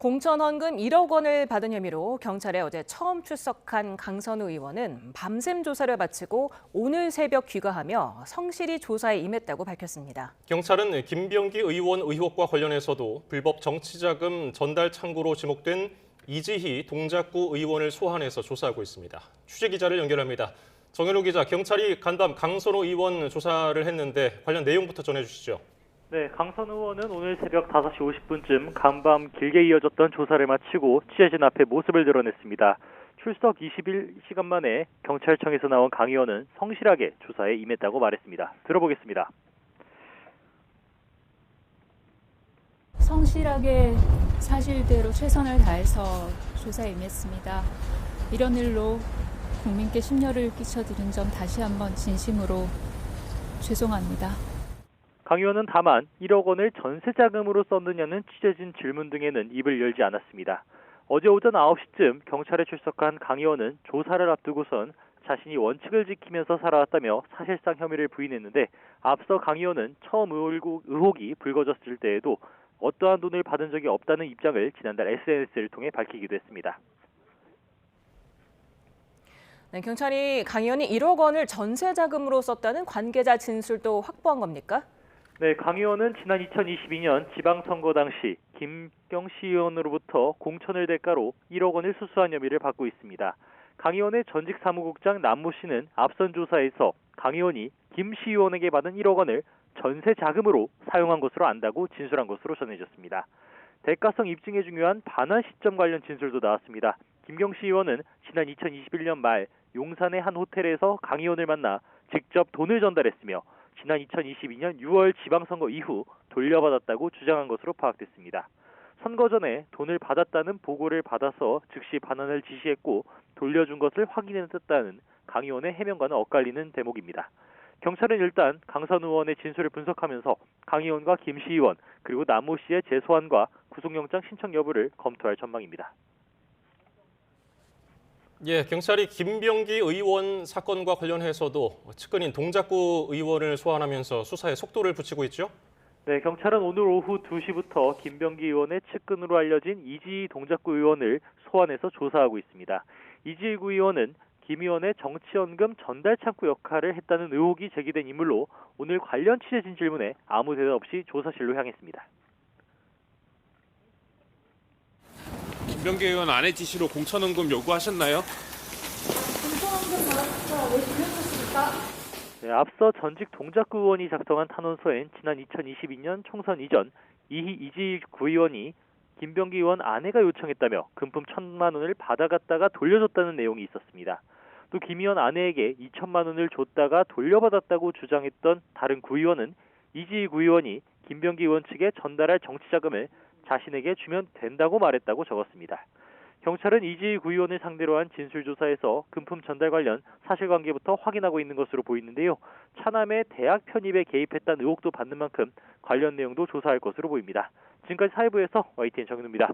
공천 헌금 1억 원을 받은 혐의로 경찰에 어제 처음 출석한 강선우 의원은 밤샘 조사를 마치고 오늘 새벽 귀가하며 성실히 조사에 임했다고 밝혔습니다. 경찰은 김병기 의원 의혹과 관련해서도 불법 정치자금 전달 창구로 지목된 이지희 동작구 의원을 소환해서 조사하고 있습니다. 취재기자를 연결합니다. 정현우 기자, 경찰이 간밤 강선우 의원 조사를 했는데 관련 내용부터 전해주시죠. 네, 강선 의원은 오늘 새벽 5시 50분쯤 간밤 길게 이어졌던 조사를 마치고 취재진 앞에 모습을 드러냈습니다. 출석 21시간 만에 경찰청에서 나온 강 의원은 성실하게 조사에 임했다고 말했습니다. 들어보겠습니다. 성실하게 사실대로 최선을 다해서 조사에 임했습니다. 이런 일로 국민께 심려를 끼쳐드린 점 다시 한번 진심으로 죄송합니다. 강 의원은 다만 1억 원을 전세자금으로 썼느냐는 취재진 질문 등에는 입을 열지 않았습니다. 어제 오전 9시쯤 경찰에 출석한 강 의원은 조사를 앞두고선 자신이 원칙을 지키면서 살아왔다며 사실상 혐의를 부인했는데 앞서 강 의원은 처음 의혹이 불거졌을 때에도 어떠한 돈을 받은 적이 없다는 입장을 지난달 SNS를 통해 밝히기도 했습니다. 네, 경찰이 강 의원이 1억 원을 전세 자금으로 썼다는 관계자 진술도 확보한 겁니까? 네, 강 의원은 지난 2022년 지방선거 당시 김경시 의원으로부터 공천을 대가로 1억 원을 수수한 혐의를 받고 있습니다. 강 의원의 전직 사무국장 남모 씨는 앞선 조사에서 강 의원이 김시 의원에게 받은 1억 원을 전세 자금으로 사용한 것으로 안다고 진술한 것으로 전해졌습니다. 대가성 입증에 중요한 반환 시점 관련 진술도 나왔습니다. 김경시 의원은 지난 2021년 말 용산의 한 호텔에서 강 의원을 만나 직접 돈을 전달했으며 지난 2022년 6월 지방선거 이후 돌려받았다고 주장한 것으로 파악됐습니다. 선거 전에 돈을 받았다는 보고를 받아서 즉시 반환을 지시했고 돌려준 것을 확인했다는 강 의원의 해명과는 엇갈리는 대목입니다. 경찰은 일단 강선 의원의 진술을 분석하면서 강 의원과 김시 의원 그리고 남모 씨의 재소환과 구속영장 신청 여부를 검토할 전망입니다. 예, 경찰이 김병기 의원 사건과 관련해서도 측근인 동작구 의원을 소환하면서 수사에 속도를 붙이고 있죠? 네, 경찰은 오늘 오후 2시부터 김병기 의원의 측근으로 알려진 이지희 동작구 의원을 소환해서 조사하고 있습니다. 이지희 구 의원은 김 의원의 정치연금 전달 창구 역할을 했다는 의혹이 제기된 인물로 오늘 관련 취재진 질문에 아무 대답 없이 조사실로 향했습니다. 김병기 의원 아내 지시로 공천헌금 요구하셨나요? 공천헌금 받았죠. 왜 돌려줬습니까? 네, 앞서 전직 동작구 의원이 작성한 탄원서엔 지난 2022년 총선 이전 이지희 구의원이 김병기 의원 아내가 요청했다며 금품 1,000만 원을 받아갔다가 돌려줬다는 내용이 있었습니다. 또 김 의원 아내에게 2천만 원을 줬다가 돌려받았다고 주장했던 다른 구의원은 이지희 구의원이 김병기 의원 측에 전달할 정치자금을 자신에게 주면 된다고 말했다고 적었습니다. 경찰은 이지희 구의원을 상대로 한 진술조사에서 금품 전달 관련 사실관계부터 확인하고 있는 것으로 보이는데요. 차남의 대학 편입에 개입했다는 의혹도 받는 만큼 관련 내용도 조사할 것으로 보입니다. 지금까지 사회부에서 YTN 정현우입니다.